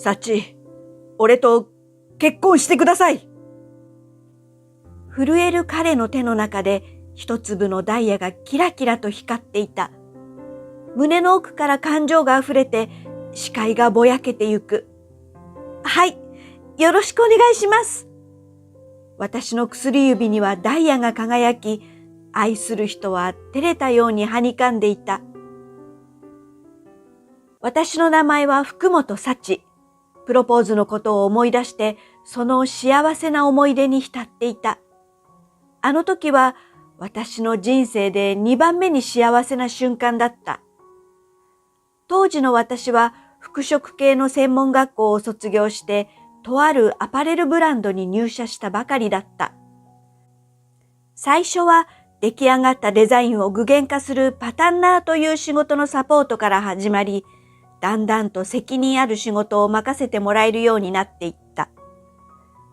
サチ、俺と結婚してください。震える彼の手の中で一粒のダイヤがキラキラと光っていた。胸の奥から感情があふれて視界がぼやけてゆく。はい、よろしくお願いします。私の薬指にはダイヤが輝き、愛する人は照れたようにはにかんでいた。私の名前は福本幸。プロポーズのことを思い出して、その幸せな思い出に浸っていた。あの時は私の人生で2番目に幸せな瞬間だった。当時の私は服飾系の専門学校を卒業して、とあるアパレルブランドに入社したばかりだった。最初は出来上がったデザインを具現化するパタンナーという仕事のサポートから始まり、だんだんと責任ある仕事を任せてもらえるようになっていった。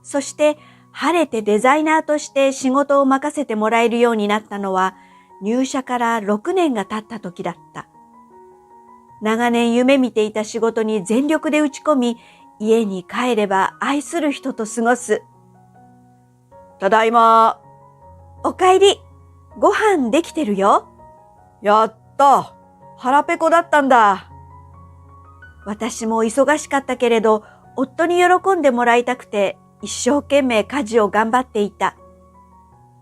そして晴れてデザイナーとして仕事を任せてもらえるようになったのは入社から6年が経った時だった。長年夢見ていた仕事に全力で打ち込み、家に帰れば愛する人と過ごす。ただいま。おかえり。ご飯できてるよ。やった。腹ペコだったんだ。私も忙しかったけれど、夫に喜んでもらいたくて、一生懸命家事を頑張っていた。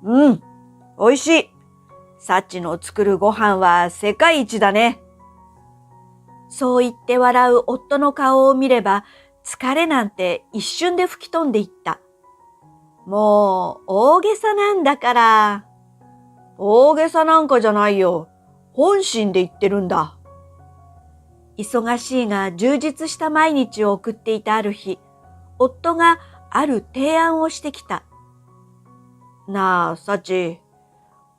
うん、美味しい。サチの作るご飯は世界一だね。そう言って笑う夫の顔を見れば、疲れなんて一瞬で吹き飛んでいった。もう大げさなんだから。大げさなんかじゃないよ。本心で言ってるんだ。忙しいが充実した毎日を送っていたある日、夫がある提案をしてきた。なあ、サチ、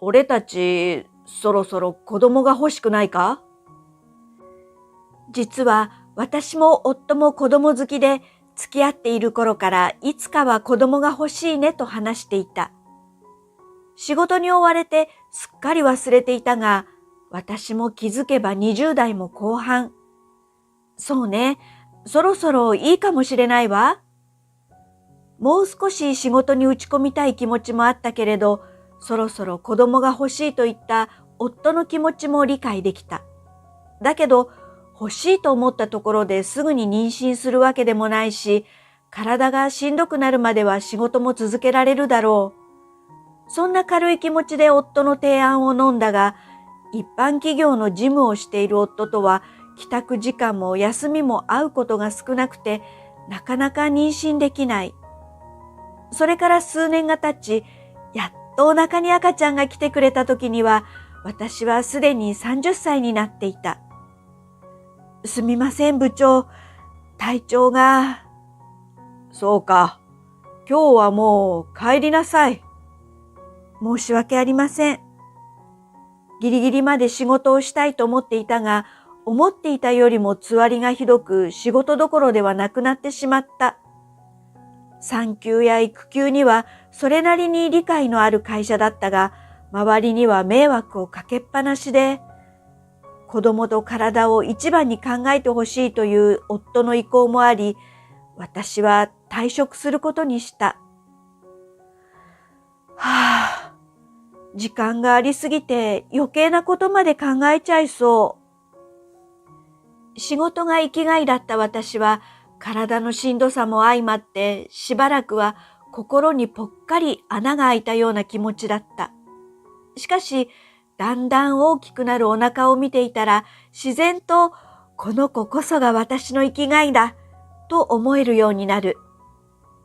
俺たちそろそろ子供が欲しくないか？実は私も夫も子供好きで、付き合っている頃からいつかは子供が欲しいねと話していた。仕事に追われてすっかり忘れていたが、私も気づけば20代も後半。そうね、そろそろいいかもしれないわ。もう少し仕事に打ち込みたい気持ちもあったけれど、そろそろ子供が欲しいといった夫の気持ちも理解できた。だけど、欲しいと思ったところですぐに妊娠するわけでもないし、体がしんどくなるまでは仕事も続けられるだろう。そんな軽い気持ちで夫の提案を飲んだが、一般企業の事務をしている夫とは帰宅時間も休みも会うことが少なくて、なかなか妊娠できない。それから数年が経ち、やっとお腹に赤ちゃんが来てくれた時には、私はすでに30歳になっていた。すみません部長、体調が。そうか、今日はもう帰りなさい。申し訳ありません。ギリギリまで仕事をしたいと思っていたが、思っていたよりもつわりがひどく仕事どころではなくなってしまった。産休や育休にはそれなりに理解のある会社だったが、周りには迷惑をかけっぱなしで、子供と体を一番に考えてほしいという夫の意向もあり、私は退職することにした。はぁ、時間がありすぎて余計なことまで考えちゃいそう。仕事が生きがいだった私は、体のしんどさも相まってしばらくは心にぽっかり穴が開いたような気持ちだった。しかし、だんだん大きくなるお腹を見ていたら自然とこの子こそが私の生きがいだと思えるようになる。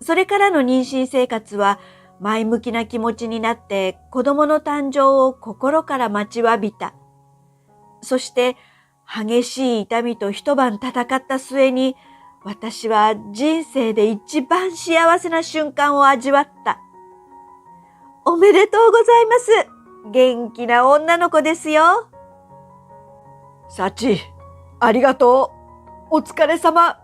それからの妊娠生活は前向きな気持ちになって子供の誕生を心から待ちわびた。そして激しい痛みと一晩戦った末に私は人生で一番幸せな瞬間を味わった。おめでとうございます。元気な女の子ですよ。サチ、ありがとう。お疲れ様。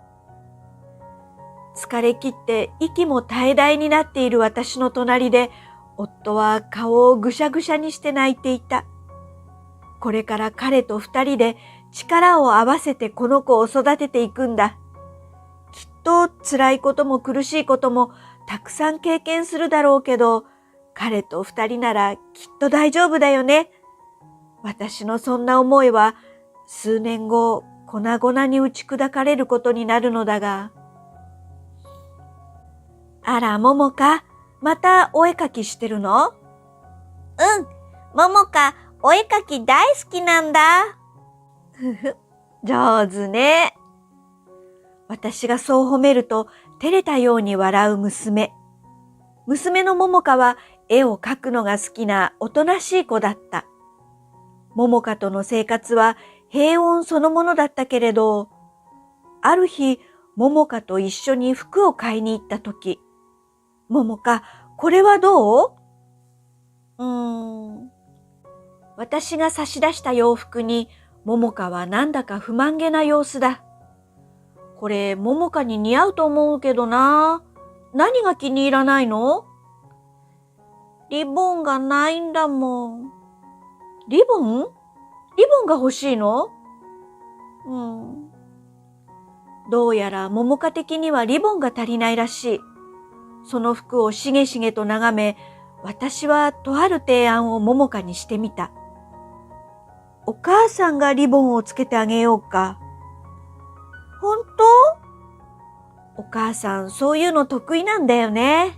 疲れ切って息も絶え絶えになっている私の隣で、夫は顔をぐしゃぐしゃにして泣いていた。これから彼と二人で力を合わせてこの子を育てていくんだ。きっと辛いことも苦しいこともたくさん経験するだろうけど、彼と二人ならきっと大丈夫だよね。私のそんな思いは数年後粉々に打ち砕かれることになるのだが。あら、ももか、またお絵かきしてるの？ももか、お絵かき大好きなんだ。上手ね。私がそう褒めると照れたように笑う娘。娘のももかは絵を描くのが好きなおとなしい子だった。ももかとの生活は平穏そのものだったけれど、ある日、ももかと一緒に服を買いに行ったとき、ももか、これはどう？私が差し出した洋服に、ももかはなんだか不満げな様子だ。これ、ももかに似合うと思うけどな。何が気に入らないの？リボンがないんだもん。リボン？リボンが欲しいの？どうやらももか的にはリボンが足りないらしい。その服をしげしげと眺め、私はとある提案をももかにしてみた。お母さんがリボンをつけてあげようか。本当？お母さんそういうの得意なんだよね。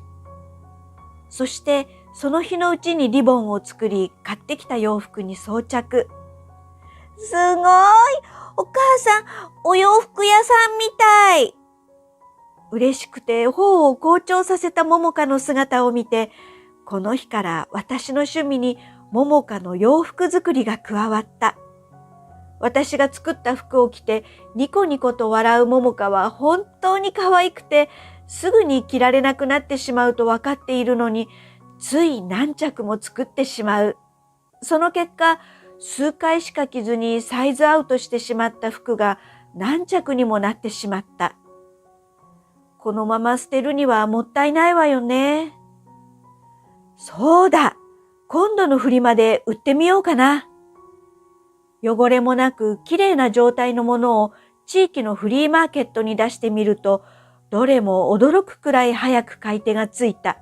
そしてその日のうちにリボンを作り買ってきた洋服に装着。すごい！お母さん、お洋服屋さんみたい。嬉しくて頬を紅潮させたももかの姿を見て、この日から私の趣味にももかの洋服作りが加わった。私が作った服を着てニコニコと笑うももかは本当に可愛くて、すぐに着られなくなってしまうと分かっているのに、つい何着も作ってしまう。その結果、数回しか着ずにサイズアウトしてしまった服が何着にもなってしまった。このまま捨てるにはもったいないわよね。そうだ、今度のフリマで売ってみようかな。汚れもなくきれいな状態のものを地域のフリーマーケットに出してみると、どれも驚くくらい早く買い手がついた。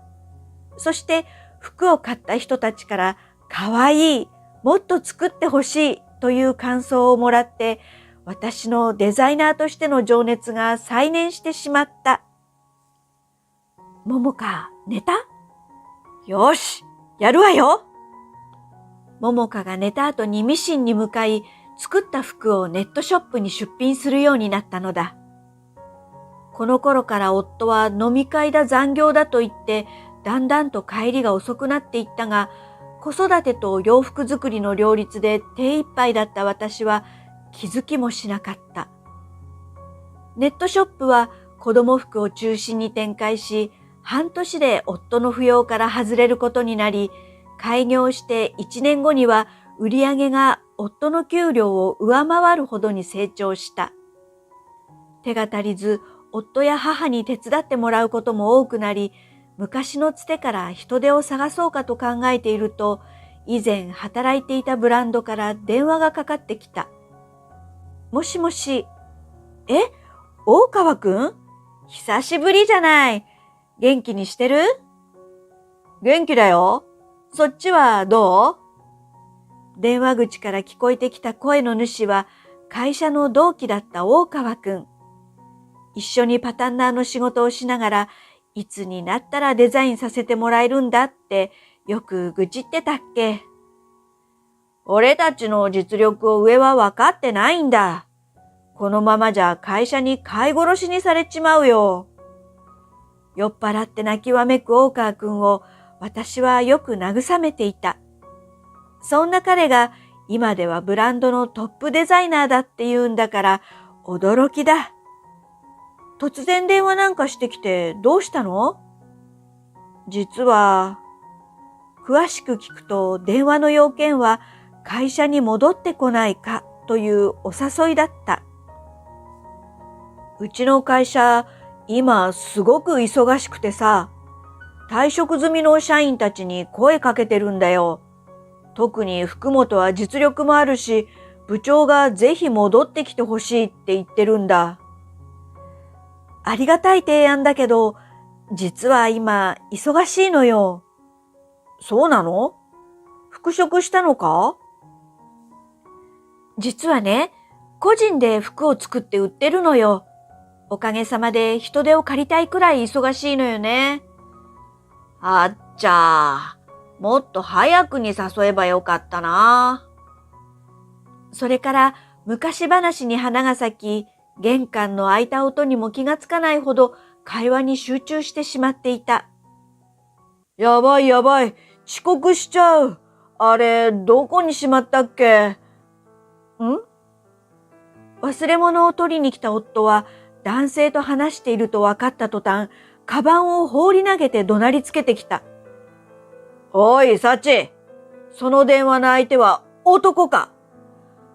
そして服を買った人たちからかわいい、もっと作ってほしいという感想をもらって、私のデザイナーとしての情熱が再燃してしまった。ももか、寝た？よし、やるわよ。ももかが寝た後にミシンに向かい、作った服をネットショップに出品するようになったのだ。この頃から夫は飲み会だ残業だと言って、だんだんと帰りが遅くなっていったが、子育てと洋服作りの両立で手一杯だった私は気づきもしなかった。ネットショップは子供服を中心に展開し、半年で夫の扶養から外れることになり、開業して1年後には売り上げが夫の給料を上回るほどに成長した。手が足りず、夫や母に手伝ってもらうことも多くなり、昔のつてから人手を探そうかと考えていると、以前働いていたブランドから電話がかかってきた。もしもし、大川くん？久しぶりじゃない。元気にしてる？元気だよ。そっちはどう？電話口から聞こえてきた声の主は会社の同期だった大川くん。一緒にパタンナーの仕事をしながら、いつになったらデザインさせてもらえるんだってよく愚痴ってたっけ。俺たちの実力を上は分かってないんだ。このままじゃ会社に飼い殺しにされちまうよ。酔っ払って泣きわめく大川くんを私はよく慰めていた。そんな彼が今ではブランドのトップデザイナーだって言うんだから驚きだ。突然電話なんかしてきてどうしたの？実は、詳しく聞くと電話の要件は会社に戻ってこないかというお誘いだった。うちの会社、今すごく忙しくてさ、退職済みの社員たちに声かけてるんだよ。特に福本は実力もあるし、部長がぜひ戻ってきてほしいって言ってるんだ。ありがたい提案だけど、実は今忙しいのよ。そうなの？復職したのか？実はね、個人で服を作って売ってるのよ。おかげさまで人手を借りたいくらい忙しいのよね。あっちゃー、もっと早くに誘えばよかったな。それから昔話に花が咲き、玄関の開いた音にも気がつかないほど会話に集中してしまっていた。やばいやばい、遅刻しちゃう。あれ、どこにしまったっけ？忘れ物を取りに来た夫は男性と話していると分かった途端、カバンを放り投げて怒鳴りつけてきた。おい、サチ。その電話の相手は男か？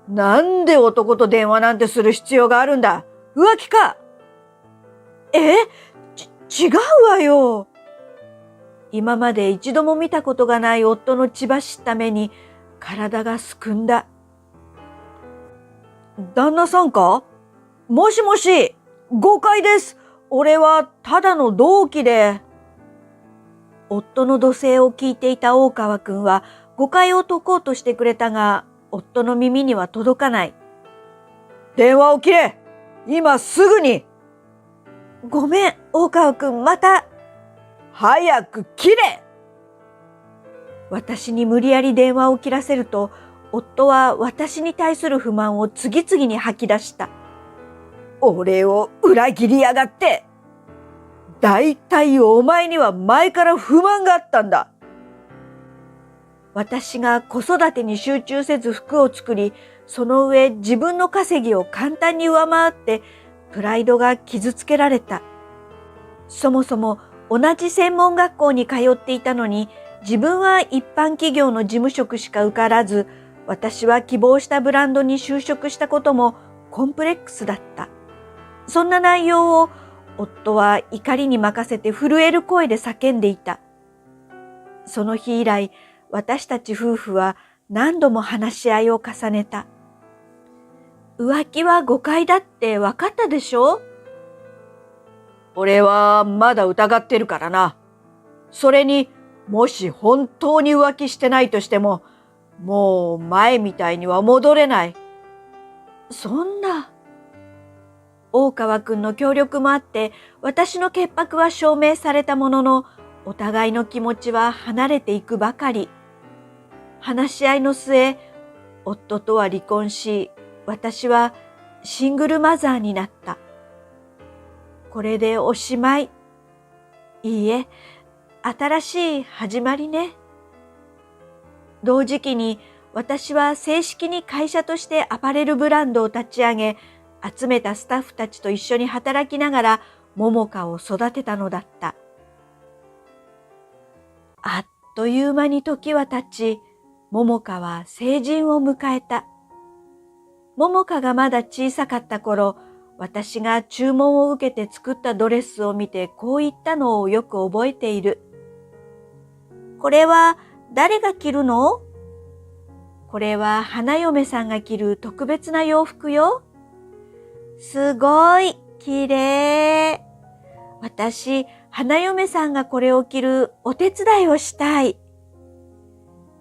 なんで男と電話なんてする必要があるんだ？浮気か？違うわよ。今まで一度も見たことがない夫の血走った目に体がすくんだ。旦那さんか？もしもし、誤解です。俺はただの同期で。夫の怒声を聞いていた大川くんは誤解を解こうとしてくれたが、夫の耳には届かない。電話を切れ！今すぐに！ごめん、大川くん、また。早く切れ！私に無理やり電話を切らせると、夫は私に対する不満を次々に吐き出した。俺を裏切りやがって！だいたいお前には前から不満があったんだ。私が子育てに集中せず服を作り、その上自分の稼ぎを簡単に上回ってプライドが傷つけられた。そもそも同じ専門学校に通っていたのに、自分は一般企業の事務職しか受からず、私は希望したブランドに就職したこともコンプレックスだった。そんな内容を夫は怒りに任せて震える声で叫んでいた。その日以来、私たち夫婦は何度も話し合いを重ねた。浮気は誤解だって分かったでしょ？俺はまだ疑ってるからな。それに、もし本当に浮気してないとしても、もう前みたいには戻れない。そんな。大川くんの協力もあって、私の潔白は証明されたものの、お互いの気持ちは離れていくばかり。話し合いの末、夫とは離婚し、私はシングルマザーになった。これでおしまい。いいえ、新しい始まりね。同時期に私は正式に会社としてアパレルブランドを立ち上げ、集めたスタッフたちと一緒に働きながら桃香を育てたのだった。あっという間に時は経ち、桃香は成人を迎えた。桃香がまだ小さかった頃、私が注文を受けて作ったドレスを見てこう言ったのをよく覚えている。これは誰が着るの？これは花嫁さんが着る特別な洋服よ。すごい、きれい。私、花嫁さんがこれを着るお手伝いをしたい。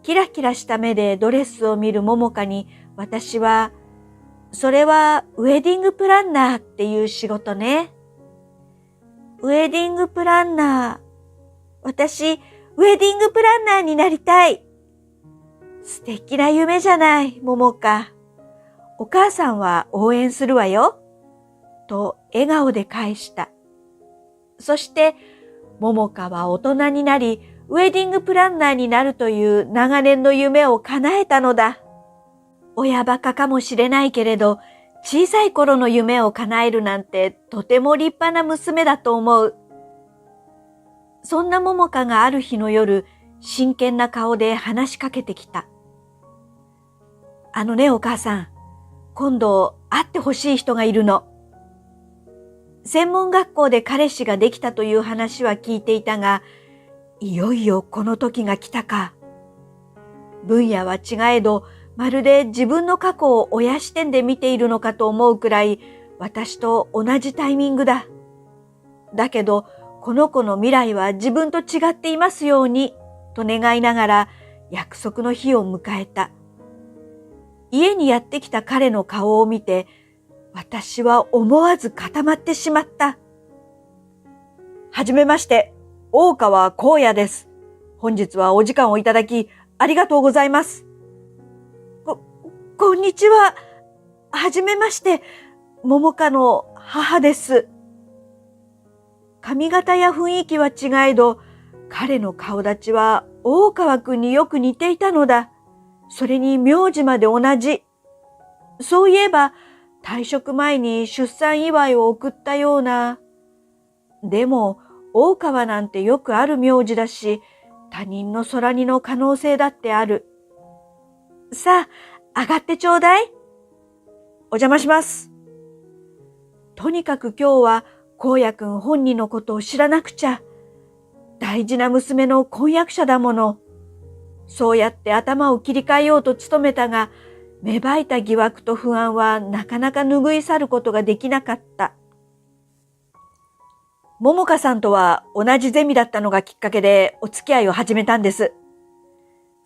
キラキラした目でドレスを見る桃香に、私は、それはウェディングプランナーっていう仕事ね。ウェディングプランナー。私、ウェディングプランナーになりたい。素敵な夢じゃない、桃香。お母さんは応援するわよ。と笑顔で返した。そして、桃香は大人になり、ウェディングプランナーになるという長年の夢を叶えたのだ。親バカかもしれないけれど、小さい頃の夢を叶えるなんてとても立派な娘だと思う。そんな桃香がある日の夜、真剣な顔で話しかけてきた。あのね、お母さん、今度会ってほしい人がいるの。専門学校で彼氏ができたという話は聞いていたが、いよいよこの時が来たか。分野は違えど、まるで自分の過去を親視点で見ているのかと思うくらい、私と同じタイミングだ。だけど、この子の未来は自分と違っていますように、と願いながら約束の日を迎えた。家にやってきた彼の顔を見て、私は思わず固まってしまった。はじめまして、大川光也です。本日はお時間をいただき、ありがとうございます。こんにちは。はじめまして、桃香の母です。髪型や雰囲気は違えど、彼の顔立ちは大川くんによく似ていたのだ。それに名字まで同じ。そういえば、退職前に出産祝いを送ったような。でも、大川なんてよくある名字だし、他人の空似の可能性だってある。さあ、上がってちょうだい。お邪魔します。とにかく今日は、光也くん本人のことを知らなくちゃ。大事な娘の婚約者だもの。そうやって頭を切り替えようと努めたが、芽生えた疑惑と不安はなかなか拭い去ることができなかった。桃香さんとは同じゼミだったのがきっかけでお付き合いを始めたんです。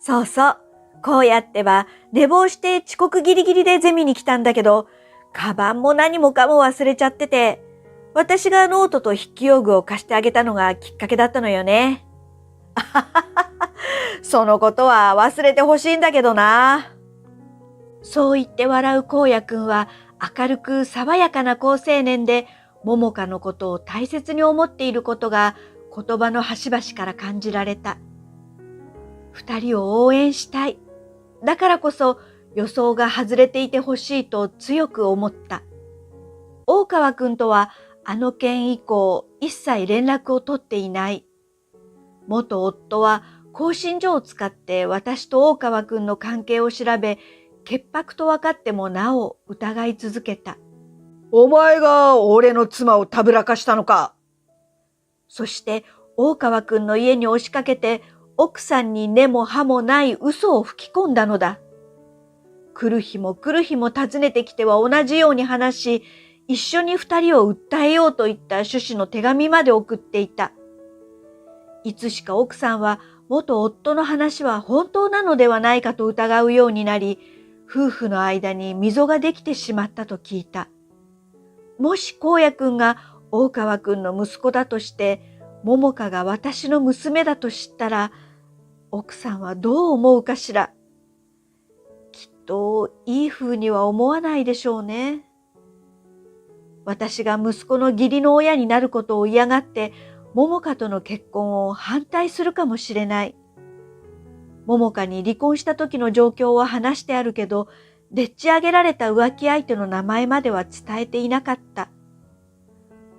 そうそう。こうやっては寝坊して遅刻ギリギリでゼミに来たんだけど、カバンも何もかも忘れちゃってて、私がノートと筆記用具を貸してあげたのがきっかけだったのよね。そのことは忘れてほしいんだけどな。そう言って笑う光也くんは明るく爽やかな好青年で、桃香のことを大切に思っていることが言葉の端々から感じられた。二人を応援したい。だからこそ予想が外れていてほしいと強く思った。大川くんとはあの件以降一切連絡を取っていない。元夫は興信所を使って私と大川くんの関係を調べ、潔白と分かってもなお疑い続けた。お前が俺の妻をたぶらかしたのか。そして大川くんの家に押しかけて奥さんに根も葉もない嘘を吹き込んだのだ。来る日も来る日も訪ねてきては同じように話し、一緒に二人を訴えようといった趣旨の手紙まで送っていた。いつしか奥さんは元夫の話は本当なのではないかと疑うようになり、夫婦の間に溝ができてしまったと聞いた。もし光也くんが大川くんの息子だとして、桃香が私の娘だと知ったら、奥さんはどう思うかしら。きっといい風には思わないでしょうね。私が息子の義理の親になることを嫌がって、桃香との結婚を反対するかもしれない。桃香に離婚した時の状況は話してあるけど、でっち上げられた浮気相手の名前までは伝えていなかった。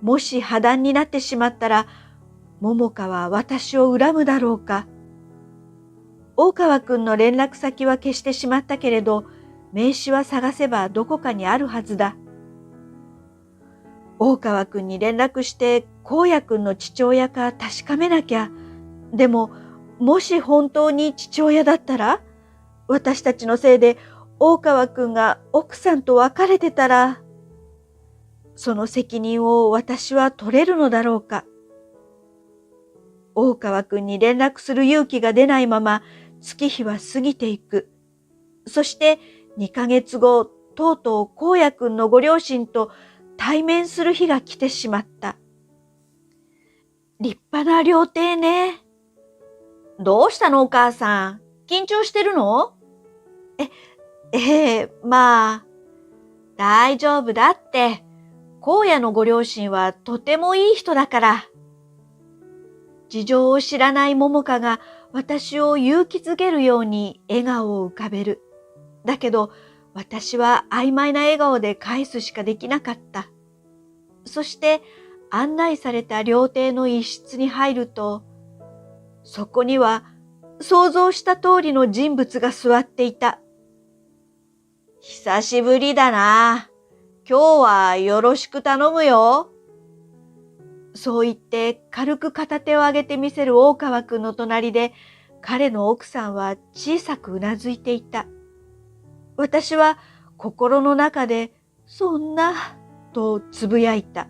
もし破談になってしまったら、桃香は私を恨むだろうか。大川くんの連絡先は消してしまったけれど、名刺は探せばどこかにあるはずだ。大川くんに連絡して光也くんの父親か確かめなきゃ。でも、もし本当に父親だったら、私たちのせいで大川くんが奥さんと別れてたら、その責任を私は取れるのだろうか。大川くんに連絡する勇気が出ないまま月日は過ぎていく。そして2ヶ月後、とうとう光也くんのご両親と対面する日が来てしまった。立派な料亭ね。どうしたのお母さん。緊張してるの？まあ、大丈夫だって。荒野のご両親はとてもいい人だから。事情を知らない桃香が私を勇気づけるように笑顔を浮かべる。だけど私は曖昧な笑顔で返すしかできなかった。そして案内された料亭の一室に入ると、そこには想像した通りの人物が座っていた。久しぶりだな。今日はよろしく頼むよ。そう言って軽く片手を上げてみせる大川くんの隣で、彼の奥さんは小さくうなずいていた。私は心の中で、そんな、とつぶやいた。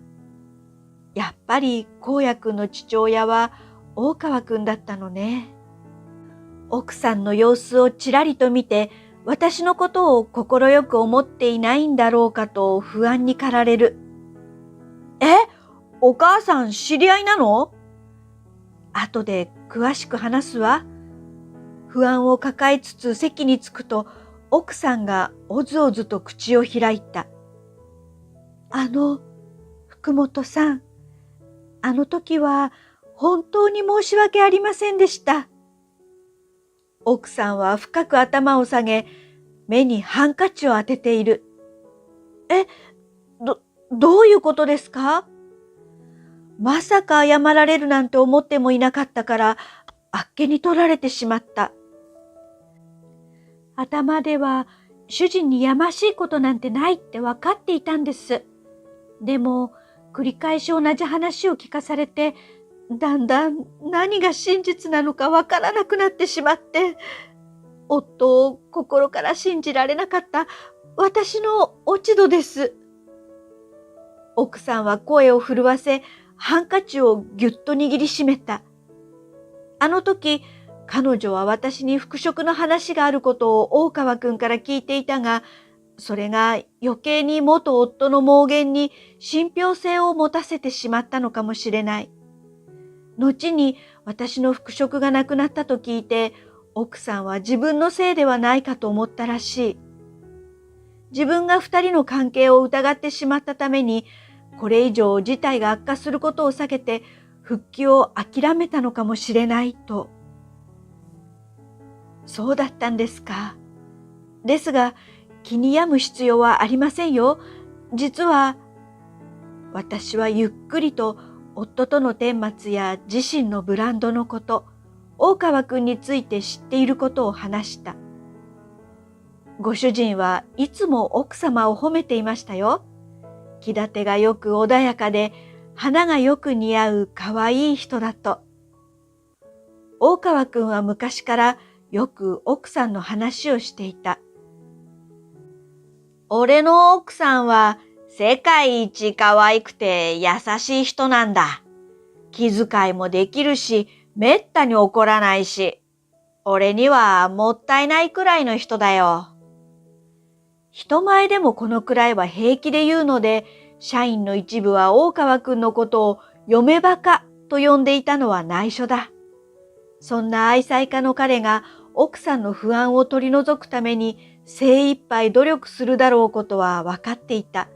やっぱり荒野くんの父親は大川くんだったのね。奥さんの様子をちらりと見て、私のことを快く思っていないんだろうかと不安に駆られる。お母さん知り合いなの？後で詳しく話すわ。不安を抱えつつ席に着くと、奥さんがおずおずと口を開いた。福本さん、あの時は本当に申し訳ありませんでした。奥さんは深く頭を下げ、目にハンカチを当てている。どういうことですか？まさか謝られるなんて思ってもいなかったから、あっけに取られてしまった。頭では主人にやましいことなんてないって分かっていたんです。でも、繰り返し同じ話を聞かされて、だんだん何が真実なのか分からなくなってしまって、夫を心から信じられなかった私の落ち度です。奥さんは声を震わせ、ハンカチをぎゅっと握りしめた。あの時、彼女は私に復職の話があることを大川くんから聞いていたが、それが余計に元夫の妄言に信憑性を持たせてしまったのかもしれない。後に私の復職がなくなったと聞いて、奥さんは自分のせいではないかと思ったらしい。自分が二人の関係を疑ってしまったために、これ以上事態が悪化することを避けて復帰を諦めたのかもしれないと。そうだったんですか。ですが、気に病む必要はありませんよ。実は、私はゆっくりと夫との顛末や自身のブランドのこと、大川くんについて知っていることを話した。ご主人はいつも奥様を褒めていましたよ。気立てがよく穏やかで、花がよく似合うかわいい人だと。大川くんは昔からよく奥さんの話をしていた。俺の奥さんは世界一可愛くて優しい人なんだ。気遣いもできるし、めったに怒らないし、俺にはもったいないくらいの人だよ。人前でもこのくらいは平気で言うので、社員の一部は大川くんのことを嫁バカと呼んでいたのは内緒だ。そんな愛妻家の彼が奥さんの不安を取り除くために精一杯努力するだろうことは分かっていた。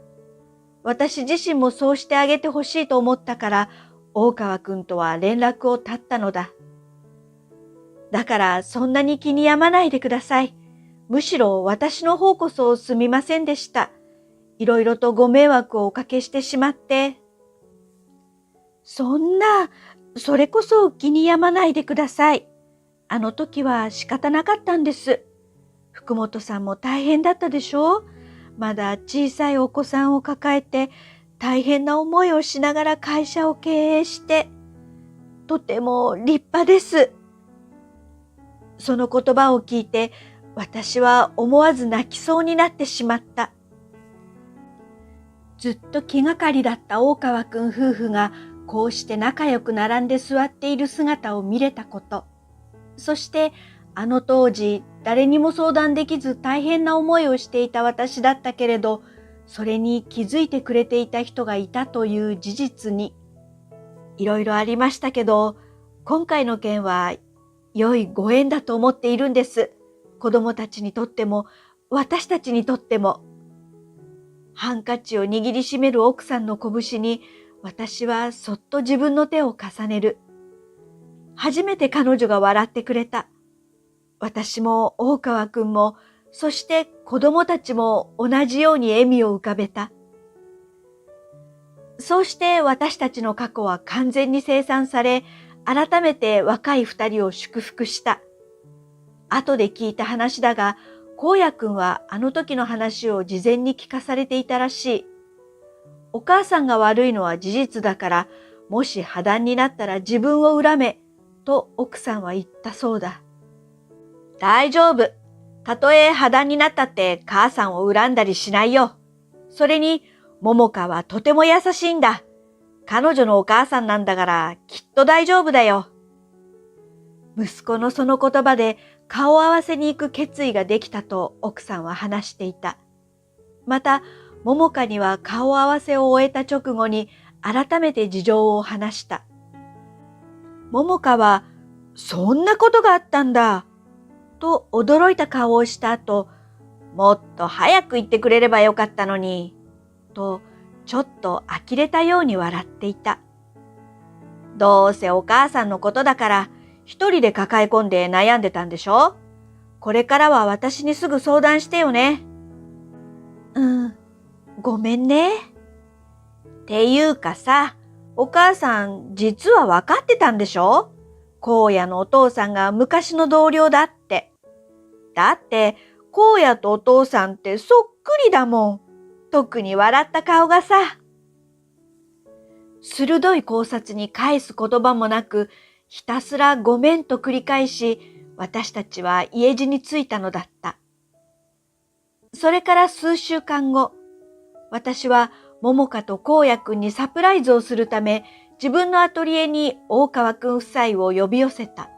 私自身もそうしてあげてほしいと思ったから、大川くんとは連絡を絶ったのだ。だからそんなに気に病まないでください。むしろ私の方こそすみませんでした。いろいろとご迷惑をおかけしてしまって。そんな、それこそ気に病まないでください。あの時は仕方なかったんです。福本さんも大変だったでしょう？まだ小さいお子さんを抱えて大変な思いをしながら会社を経営して、とても立派です。その言葉を聞いて、私は思わず泣きそうになってしまった。ずっと気がかりだった大川くん夫婦がこうして仲良く並んで座っている姿を見れたこと、そしてあの当時誰にも相談できず大変な思いをしていた私だったけれど、それに気づいてくれていた人がいたという事実に、いろいろありましたけど、今回の件は良いご縁だと思っているんです。子供たちにとっても、私たちにとっても。ハンカチを握りしめる奥さんの拳に、私はそっと自分の手を重ねる。初めて彼女が笑ってくれた。私も大川くんも、そして子供たちも同じように笑みを浮かべた。そうして私たちの過去は完全に清算され、改めて若い二人を祝福した。後で聞いた話だが、荒野くんはあの時の話を事前に聞かされていたらしい。お母さんが悪いのは事実だから、もし破談になったら自分を恨め、と奥さんは言ったそうだ。大丈夫。たとえ破談になったって母さんを恨んだりしないよ。それに、桃香はとても優しいんだ。彼女のお母さんなんだからきっと大丈夫だよ。息子のその言葉で顔合わせに行く決意ができたと奥さんは話していた。また、桃香には顔合わせを終えた直後に改めて事情を話した。桃香は、そんなことがあったんだ、と驚いた顔をした後、もっと早く言ってくれればよかったのに、とちょっと呆れたように笑っていた。どうせお母さんのことだから一人で抱え込んで悩んでたんでしょ？これからは私にすぐ相談してよね。ごめんね。っていうかさ、お母さん実は分かってたんでしょ？荒野のお父さんが昔の同僚だって。だって荒野とお父さんってそっくりだもん。特に笑った顔がさ。鋭い考察に返す言葉もなく、ひたすらごめんと繰り返し、私たちは家路に着いたのだった。それから数週間後、私は桃香と荒野くんにサプライズをするため、自分のアトリエに大川くん夫妻を呼び寄せた。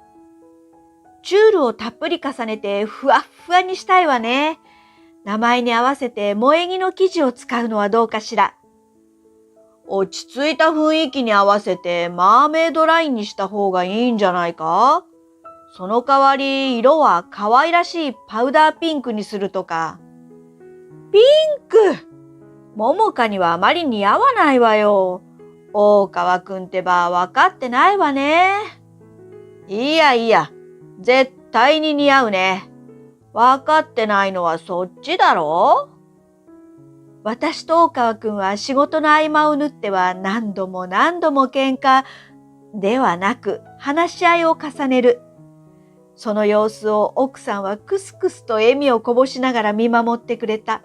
チュールをたっぷり重ねてふわっふわにしたいわね。名前に合わせて萌え木の生地を使うのはどうかしら。落ち着いた雰囲気に合わせてマーメイドラインにした方がいいんじゃないか？その代わり色は可愛らしいパウダーピンクにするとか。ピンク！桃香にはあまり似合わないわよ。大川くんってば分かってないわね。いやいや、絶対に似合うね。分かってないのはそっちだろ？私と大川くんは仕事の合間を縫っては何度も何度も喧嘩ではなく話し合いを重ねる。その様子を奥さんはクスクスと笑みをこぼしながら見守ってくれた。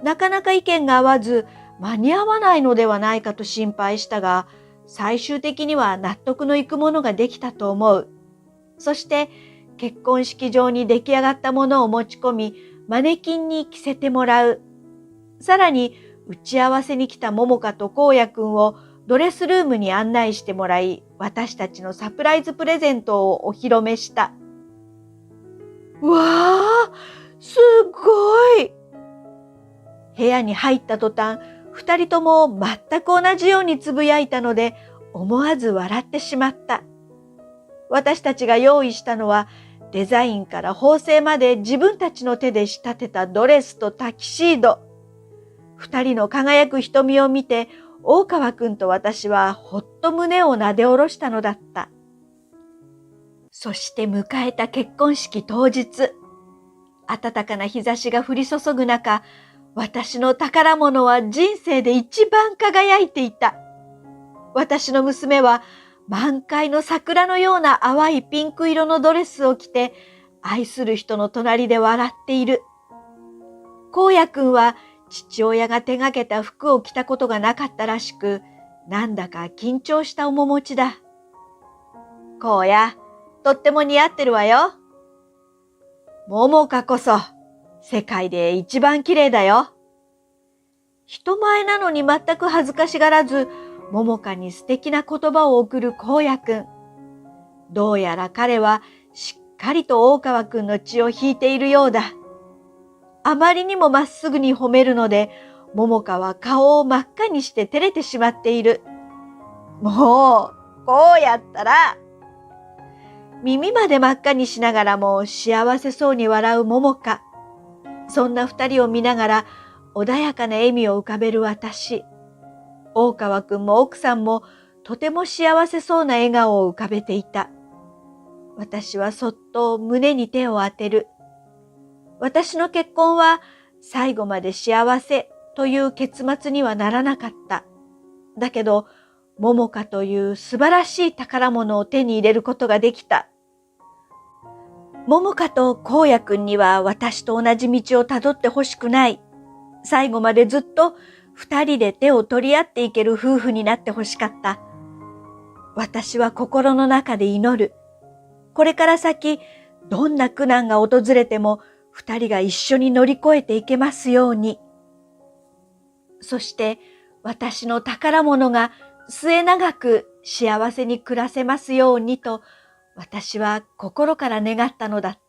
なかなか意見が合わず間に合わないのではないかと心配したが、最終的には納得のいくものができたと思う。そして結婚式場に出来上がったものを持ち込み、マネキンに着せてもらう。さらに打ち合わせに来た桃香と荒野くんをドレスルームに案内してもらい、私たちのサプライズプレゼントをお披露目した。わあ、すごい！部屋に入った途端、二人とも全く同じようにつぶやいたので、思わず笑ってしまった。私たちが用意したのは、デザインから縫製まで自分たちの手で仕立てたドレスとタキシード。二人の輝く瞳を見て、大川くんと私はほっと胸をなで下ろしたのだった。そして迎えた結婚式当日。暖かな日差しが降り注ぐ中、私の宝物は人生で一番輝いていた。私の娘は満開の桜のような淡いピンク色のドレスを着て、愛する人の隣で笑っている。荒野くんは父親が手がけた服を着たことがなかったらしく、なんだか緊張した面持ちだ。荒野、とっても似合ってるわよ。桃香こそ、世界で一番綺麗だよ。人前なのに全く恥ずかしがらず、桃香に素敵な言葉を送る荒野くん。どうやら彼はしっかりと大川くんの血を引いているようだ。あまりにもまっすぐに褒めるので、桃香は顔を真っ赤にして照れてしまっている。もう、こうやったら。耳まで真っ赤にしながらも幸せそうに笑う桃香。そんな二人を見ながら穏やかな笑みを浮かべる私。大川くんも奥さんもとても幸せそうな笑顔を浮かべていた。私はそっと胸に手を当てる。私の結婚は最後まで幸せという結末にはならなかった。だけど、桃香という素晴らしい宝物を手に入れることができた。桃香と荒野くんには私と同じ道をたどってほしくない。最後までずっと二人で手を取り合っていける夫婦になってほしかった。私は心の中で祈る。これから先、どんな苦難が訪れても二人が一緒に乗り越えていけますように。そして私の宝物が末永く幸せに暮らせますようにと私は心から願ったのだった。